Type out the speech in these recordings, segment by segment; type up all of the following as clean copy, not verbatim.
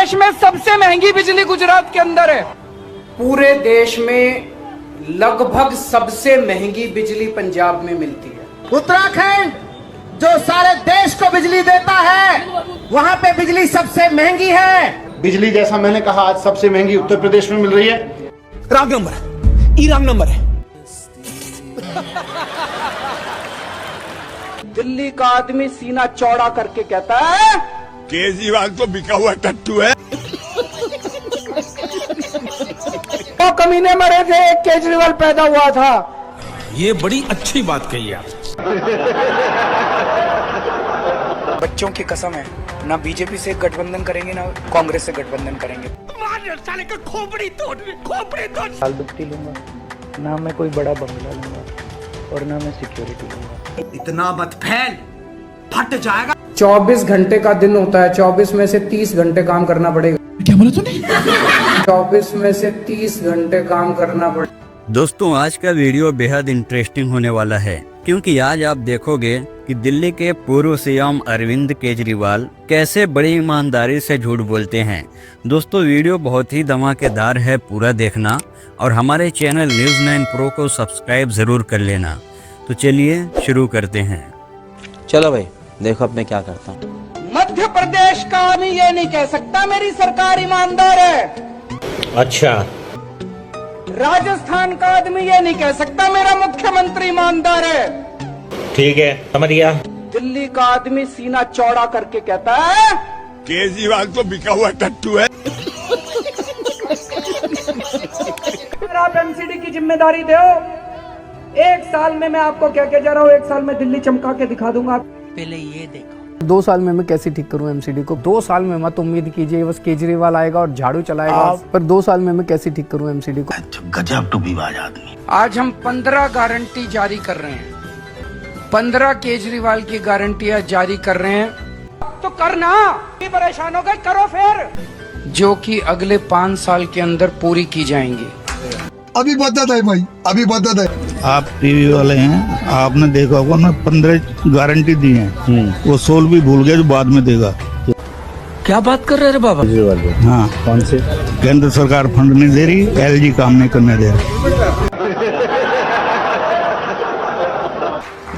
देश में सबसे महंगी बिजली गुजरात के अंदर है। पूरे देश में लगभग सबसे महंगी बिजली पंजाब में मिलती है। उत्तराखंड जो सारे देश को बिजली देता है, वहां पे बिजली सबसे महंगी है। बिजली जैसा मैंने कहा आज सबसे महंगी उत्तर प्रदेश में मिल रही है। रॉन्ग नंबर है, ये रॉन्ग नंबर है। दिल्ली का आदमी सीना चौड़ा करके कहता है केजरीवाल तो बिका हुआ टट्टू है। तो कमीने मरे थे, एक केजरीवाल पैदा हुआ था। ये बड़ी अच्छी बात कही आप। बच्चों की कसम है, ना बीजेपी से गठबंधन करेंगे ना कांग्रेस से गठबंधन करेंगे। साले का खोपड़ी तोड़। साल दुपट्टी लूंगा, ना मैं कोई बड़ा बंगला लूंगा और ना मैं सिक्योरिटी लूंगा। इतना मत फैल, फट जाएगा। 24 घंटे का दिन होता है, 24 में से 30 घंटे काम करना पड़ेगा। क्या बोला तूने? 24 में से 30 घंटे काम करना पड़ेगा। दोस्तों आज का वीडियो बेहद इंटरेस्टिंग होने वाला है, क्योंकि आज आप देखोगे कि दिल्ली के पूर्व सीएम अरविंद केजरीवाल कैसे बड़ी ईमानदारी से झूठ बोलते हैं। दोस्तों वीडियो बहुत ही धमाकेदार है, पूरा देखना और हमारे चैनल न्यूज़ 9 प्रो को सब्सक्राइब जरूर कर लेना। तो चलिए शुरू करते हैं। चलो भाई देखो अब मैं क्या करता हूँ। मध्य प्रदेश का आदमी ये नहीं कह सकता मेरी सरकार ईमानदार है। अच्छा। राजस्थान का आदमी ये नहीं कह सकता मेरा मुख्यमंत्री ईमानदार है। ठीक है समझ गया। दिल्ली का आदमी सीना चौड़ा करके कहता है केजरीवाल तो बिका हुआ टट्टू है। अगर आप एमसीडी की जिम्मेदारी दो, 1 साल में मैं आपको क्या कह जा रहा हूँ, 1 साल में दिल्ली चमका के दिखा दूंगा। पहले ये देखो 2 साल में मैं कैसे ठीक करूं एमसीडी को। 2 साल में मत उम्मीद कीजिए बस केजरीवाल आएगा और झाड़ू चलाएगा, पर 2 साल में मैं कैसे ठीक करूं एमसीडी को। गजब टूबीबाज आदमी। आज हम 15 गारंटी जारी कर रहे हैं, 15 केजरीवाल की गारंटियां जारी कर रहे हैं। तो करना, परेशान हो गए, करो फिर, जो कि अगले 5 साल के अंदर पूरी की जाएंगी। अभी बदत है भाई, अभी बदत है। आप टीवी वाले हैं, आपने देखा होगा ना 15 गारंटी दी हैं, वो 16 भी भूल गए जो बाद में देगा। क्या बात कर रहे हैं बाबा? हाँ कौन से? केंद्र सरकार फंड नहीं दे रही, एलजी काम नहीं करने दे रही।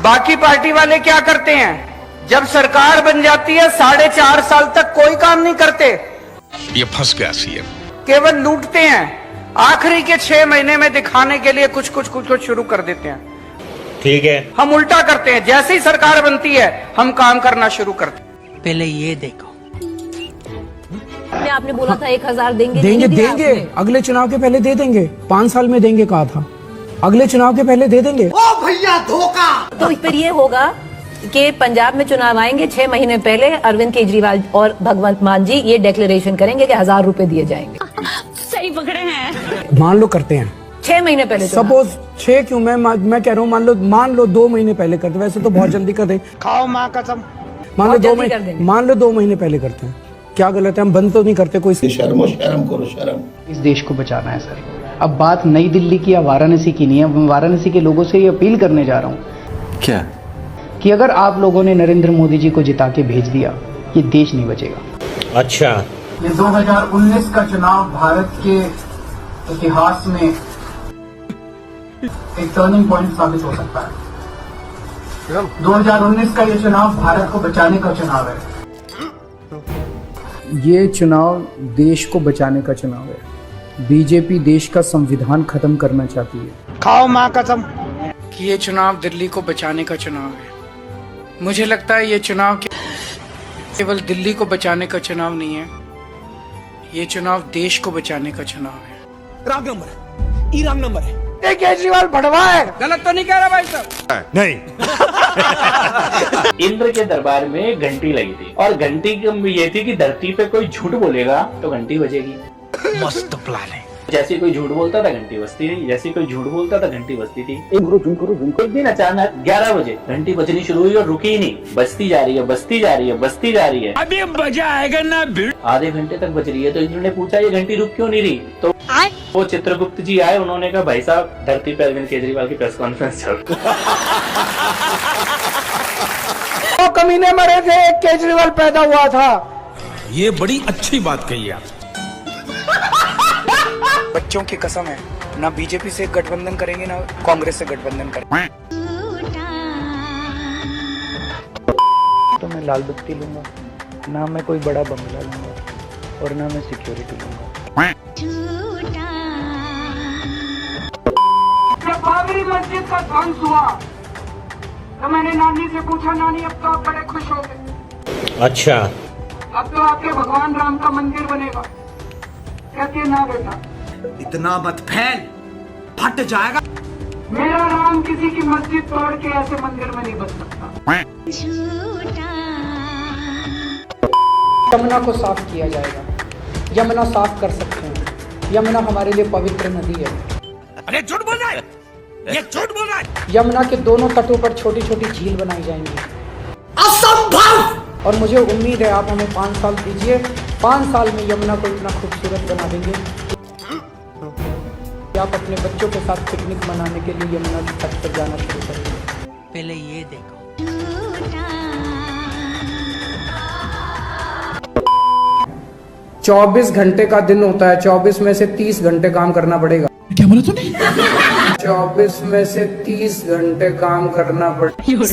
बाकी पार्टी वाले क्या करते हैं, जब सरकार बन जाती है 4.5 साल तक कोई काम नहीं करते, ये फंस गया सीएम। केवल लूटते हैं। आखिरी के 6 महीने में दिखाने के लिए कुछ शुरू कर देते हैं। ठीक है। हम उल्टा करते हैं, जैसे ही सरकार बनती है हम काम करना शुरू करते हैं। पहले ये देखो। आपने बोला था 1000 देंगे। देंगे अगले चुनाव के पहले दे देंगे। 5 साल में देंगे कहा था, अगले चुनाव के पहले दे देंगे। ओ भैया धोखा। तो फिर ये होगा कि पंजाब में चुनाव आएंगे, 6 महीने पहले अरविंद केजरीवाल और भगवंत मान जी ये डिक्लेरेशन करेंगे कि 1000 रुपए दिए जाएंगे। सही पकड़े हैं। मान लो करते हैं 6 महीने पहले। सपोज 6 क्यों, मैं कह रहा हूँ मान लो 2 महीने पहले करते। वैसे तो बहुत जल्दी कर दे। खाओ माँ कसम। मान लो 2 महीने पहले करते हैं। क्या गलत है? हम बंद तो नहीं करते कोई। शर्म करो शर्म। इस देश को बचाना है सर। अब बात नई दिल्ली की या वाराणसी की नहीं है, मैं वाराणसी के लोगों से ये अपील करने जा रहा हूँ क्या कि अगर आप लोगों ने नरेंद्र मोदी जी को जिता के भेज दिया, ये देश नहीं बचेगा। अच्छा। ये 2019 का चुनाव भारत के इतिहास में एक टर्निंग पॉइंट साबित हो सकता है। 2019 का ये चुनाव भारत को बचाने का चुनाव है। ये चुनाव देश को बचाने का चुनाव है। बीजेपी देश का संविधान खत्म करना चाहती है। खाओ माँ कसम। कि ये चुनाव दिल्ली को बचाने का चुनाव है। मुझे लगता है ये चुनाव केवल दिल्ली को बचाने का चुनाव नहीं है, ये चुनाव देश को बचाने का चुनाव है। रॉन्ग नंबर है, ये रॉन्ग नंबर है। केजरीवाल भड़वा है, गलत तो नहीं कह रहा भाई साहब? नहीं। इंद्र के दरबार में घंटी लगी थी और घंटी ये थी कि धरती पे कोई झूठ बोलेगा तो घंटी बजेगी। मस्त प्लान है। जैसे कोई झूठ बोलता था घंटी बजती थी, जैसे कोई झूठ बोलता था घंटी बजती थी। एक दिन अचानक 11 बजे घंटी बजनी शुरू हुई और रुकी ही नहीं, बजती जा रही है, बजती जा रही है, बजती जा रही है। अभी मजा आएगा ना। आधे घंटे तक बज रही है। तो इंद्र ने पूछा ये घंटी रुक क्यों नहीं रही? तो वो चित्रगुप्त जी आए, उन्होंने कहा भाई साहब धरती पे अरविंद केजरीवाल की प्रेस कॉन्फ्रेंस चल। कमीने मरे थे, एक केजरीवाल पैदा हुआ था। ये बड़ी अच्छी बात कही आप। बच्चों की कसम है, ना बीजेपी से गठबंधन करेंगे ना कांग्रेस से गठबंधन करेंगे। तो मैं लाल बत्ती लूंगा, ना मैं कोई बड़ा बंगला लूंगा और ना मैं सिक्योरिटी लूंगा। जब बाबरी मस्जिद का ध्वंस हुआ तो मैंने नानी से पूछा, नानी अब तो आप बड़े खुश हो गए, अच्छा, अब तो आपके भगवान राम का मंदिर बनेगा। कहती है ना बेटा, इतना मत फैल, फट जाएगा। मेरा राम किसी की मस्जिद तोड़ के ऐसे मंदिर में नहीं बन सकता। यमुना को साफ किया जाएगा, यमुना साफ कर सकते हैं, यमुना हमारे लिए पवित्र नदी है। अरे झूठ बोल रहा है, ये झूठ बोल रहा है। यमुना के दोनों तटों पर छोटी छोटी झील बनाई जाएंगी। असंभव! और मुझे उम्मीद है आप हमें 5 साल दीजिए, 5 साल में यमुना को इतना खूबसूरत बना देंगे कि आप अपने बच्चों के साथ पिकनिक मनाने के लिए यमुना के तट पर जाना शुरू करेंगे। पहले ये देखो। 24 घंटे का दिन होता है, 24 में से 30 घंटे काम करना पड़ेगा। क्या बोला तूने? 24 में से 30 घंटे काम करना पड़ेगा।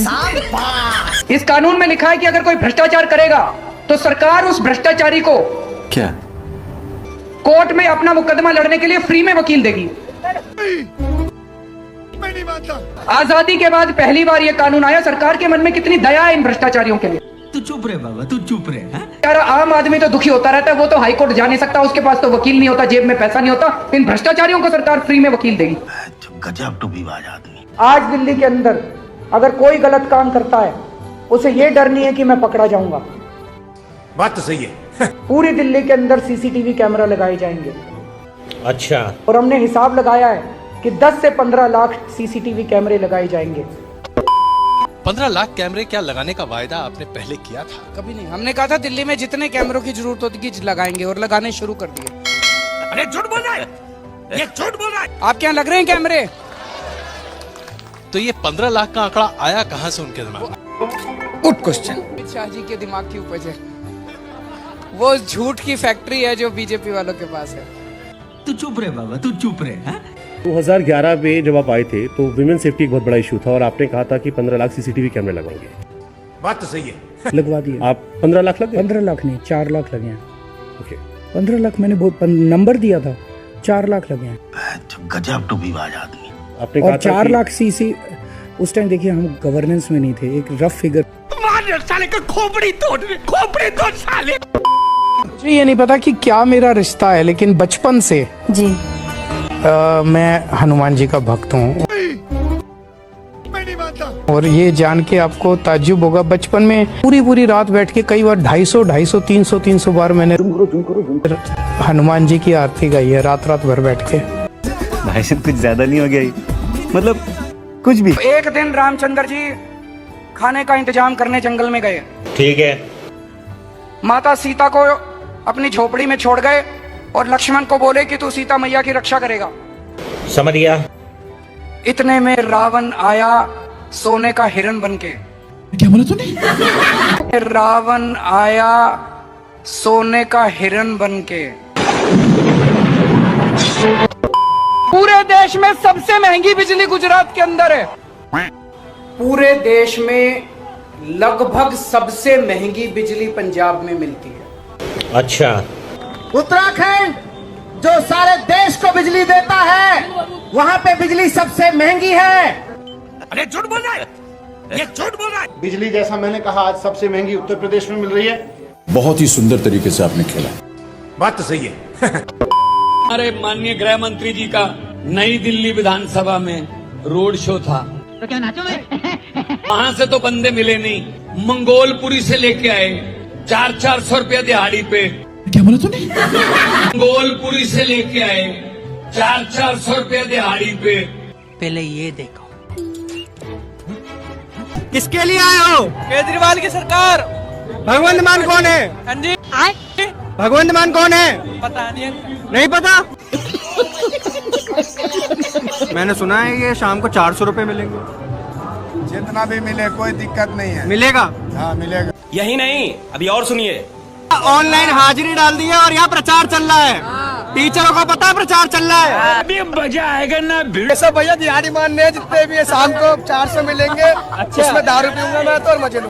इस कानून में लिखा है कि अगर कोई भ्रष्टाचार करेगा तो सरकार उस भ्रष्टाचारी को क्या? कोर्ट में अपना मुकदमा लड़ने के लिए फ्री में वकील देगी। मैं नहीं मानता। आजादी के बाद पहली बार ये कानून आया, सरकार के मन में कितनी दया है इन भ्रष्टाचारियों के लिए। तू चुप रहे बाबा, तू चुप रहे। यार आम आदमी तो दुखी होता रहता है, वो तो हाई कोर्ट जा नहीं सकता, उसके पास तो वकील नहीं होता, जेब में पैसा नहीं होता। इन भ्रष्टाचारियों को सरकार फ्री में वकील देगी। गजब टूबीबाज आदमी। आज दिल्ली के अंदर अगर कोई गलत काम करता है, उसे ये डर नहीं है कि मैं पकड़ा जाऊंगा। बात तो सही है। पूरी दिल्ली के अंदर सीसीटीवी कैमरा लगाए जाएंगे। अच्छा, और हमने हिसाब लगाया है कि 10 से 15 लाख सीसीटीवी कैमरे लगाए जाएंगे। 15 लाख कैमरे क्या लगाने का वायदा आपने पहले किया था? कभी नहीं, हमने कहा था दिल्ली में जितने कैमरों की जरूरत होगी लगाएंगे और लगाने शुरू कर दिए। अरे झूठ बोल रहा है, ये झूठ बोल रहा है। आपके यहाँ लग रहे हैं कैमरे? तो ये 15 लाख का आंकड़ा आया कहाँ से उनके दिमाग में? Good question. अमित शाह जी के दिमाग की उपज है, वो झूठ की फैक्ट्री है जो बीजेपी वालों के पास है। तू चुप रहे बाबा, तू चुप रहे। 2011 में जब आप आए थे तो विमेन सेफ्टी एक बहुत बड़ा इशू था और आपने कहा था कि 15 लाख सीसीटीवी कैमरे लगवाएंगे। बात तो सही है। लगवा दिए। आप 15 लाख लगे? 15 लाख नहीं, 4 लाख लगे हैं। ओके, 15 लाख मैंने नंबर दिया था, 4 लाख लगे हैं। गजब टूबीबाज आदमी। आपने और कहा 4 लाख सीसी उस टाइम देखिए हम गवर्नेंस में नहीं थे, एक रफ फिगर। मार साले का खोपड़ी तोड़ साले। मुझे ये नहीं पता कि क्या मेरा रिश्ता है, लेकिन बचपन से जी मैं हनुमान जी का भक्त हूँ। मैं नहीं मानता। और ये जान के आपको ताज्जुब होगा, बचपन में पूरी रात बैठ के कई बार 250, 300 बार मैंने हनुमान जी की आरती गाई है, रात भर बैठ के। भाई साहब कुछ ज्यादा नहीं हो गया ये? मतलब कुछ भी। एक दिन रामचंद्र जी खाने का इंतजाम करने जंगल में गए। ठीक है। माता सीता को अपनी झोपड़ी में छोड़ गए और लक्ष्मण को बोले कि तू सीता मैया की रक्षा करेगा। समझ गया। इतने में रावण आया सोने का हिरण बनके। क्या बोला तूने? रावण आया सोने का हिरण बनके। पूरे देश में सबसे महंगी बिजली गुजरात के अंदर है। पूरे देश में लगभग सबसे महंगी बिजली पंजाब में मिलती है। अच्छा, उत्तराखंड जो सारे देश को बिजली देता है, वहाँ पे बिजली सबसे महंगी है। अरे झूठ बोल रहा है, ये झूठ बोल रहा है। बिजली जैसा मैंने कहा आज सबसे महंगी उत्तर प्रदेश में मिल रही है। बहुत ही सुंदर तरीके से आपने खेला। बात तो सही है। हमारे माननीय गृह मंत्री जी का नई दिल्ली विधानसभा में रोड शो था, तो क्या नाचोगे? वहां से तो बंदे मिले नहीं, मंगोलपुरी से लेके आए 400 रुपया दिहाड़ी पे। क्या बोला तूने? मंगोलपुरी से लेके आए 400 रुपया दिहाड़ी पे। पहले ये देखो। किसके लिए आए हो? केजरीवाल की सरकार। भगवंत मान कौन है? हाँ जी, भगवंत मान कौन है? पता नहीं पता। मैंने सुना है ये शाम को 400 रुपए मिलेंगे। जितना भी मिले कोई दिक्कत नहीं है। मिलेगा? हाँ मिलेगा। यही नहीं, अभी और सुनिए। ऑनलाइन हाजिरी डाल दी है और यहाँ प्रचार चल रहा है। टीचरों को पता है प्रचार चल रहा है। अभी मजा आएगा ना। सब भैया दिहाड़ी मानने हैं, जितने भी है शाम को 400 मिलेंगे। उसमें दारू पीऊंगा मैं तो और मजे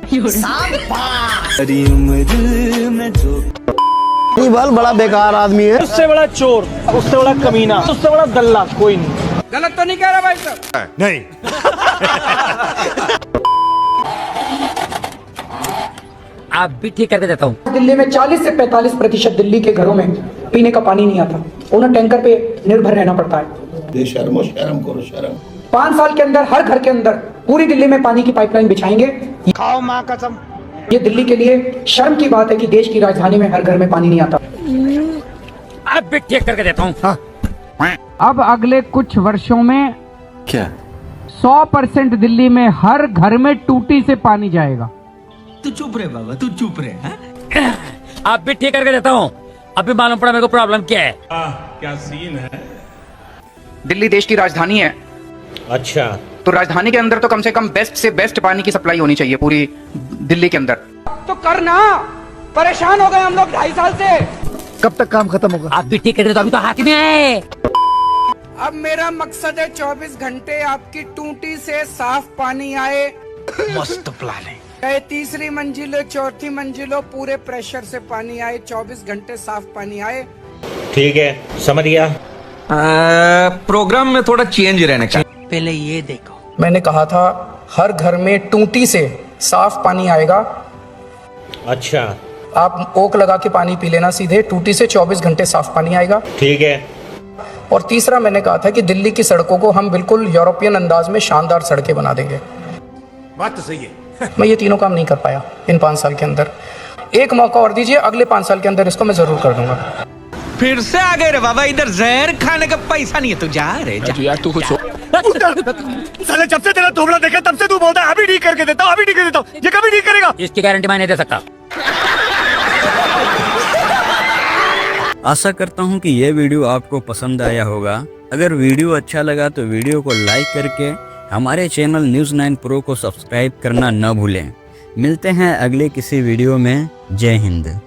केजरीवाल बड़ा बेकार आदमी है। उससे बड़ा चोर, उससे बड़ा कमीना, उससे बड़ा दल्ला कोई नहीं। गलत तो नहीं कह रहा भाई साहब? नहीं। आप भी ठीक करके देता हूँ। दिल्ली में 40 से 45% दिल्ली के घरों में पीने का पानी नहीं आता। उन्हें टैंकर पे निर्भर रहना पड़ता है। शर्म करो शर्म। 5 साल के अंदर हर घर के अंदर पूरी दिल्ली में पानी की पाइपलाइन बिछाएंगे। खाओ माँ कसम। ये दिल्ली के लिए शर्म की बात है कि देश की राजधानी में हर घर में पानी नहीं आता। आप भी ठीक करके देता हूँ। अब अगले कुछ वर्षों में क्या 100% दिल्ली में हर घर में टूटी से पानी जाएगा। तू चुप रहे बाबा, तू चुप रहे। आप भी ठीक करके देता हूँ। अभी मालूम पड़ा मेरे को प्रॉब्लम क्या है। क्या सीन है। दिल्ली देश की राजधानी है, अच्छा, तो राजधानी के अंदर तो कम से कम बेस्ट से बेस्ट पानी की सप्लाई होनी चाहिए पूरी दिल्ली के अंदर। तो करना, परेशान हो गए हम लोग 2.5 साल से। कब तक काम खत्म होगा? आप भी ठीक करके देता हूँ, अभी तो हाथ में है। अब मेरा मकसद है 24 घंटे आपकी टूटी से साफ पानी आए। मस्त प्लान है। चाहे 3री मंजिल हो, 4थी मंजिल हो, पूरे प्रेशर से पानी आए, 24 घंटे साफ पानी आए। ठीक है, समझ गया। प्रोग्राम में थोड़ा चेंज रहना चाहिए। पहले ये देखो। मैंने कहा था हर घर में टूटी से साफ पानी आएगा। अच्छा, आप ओक लगा के पानी पी लेना सीधे, टूटी से 24 घंटे साफ पानी आएगा। ठीक है। और तीसरा मैंने कहा था कि दिल्ली की सड़कों को हम बिल्कुल यूरोपियन अंदाज में शानदार सड़कें बना देंगे। बात तो सही है। मैं ये तीनों काम नहीं कर पाया इन 5 साल के अंदर। एक मौका और दीजिए, अगले 5 साल के अंदर इसको मैं जरूर कर दूंगा। फिर से आ गए रे बाबा, इधर जहर खाने का पैसा नहीं है। तू जा रे जा। यार तू कुछ साले जब से तेरा तोबड़ा देखा तब से तू बोलता है अभी ठीक करके देता हूँ, अभी ठीक कर देता हूँ। ये कभी ठीक करेगा? इसकी गारंटी मैं नहीं दे सकता। आशा करता हूँ कि ये वीडियो आपको पसंद आया होगा। अगर वीडियो अच्छा लगा तो वीडियो को लाइक करके हमारे चैनल न्यूज़ 9 प्रो को सब्सक्राइब करना न भूलें। मिलते हैं अगले किसी वीडियो में। जय हिंद।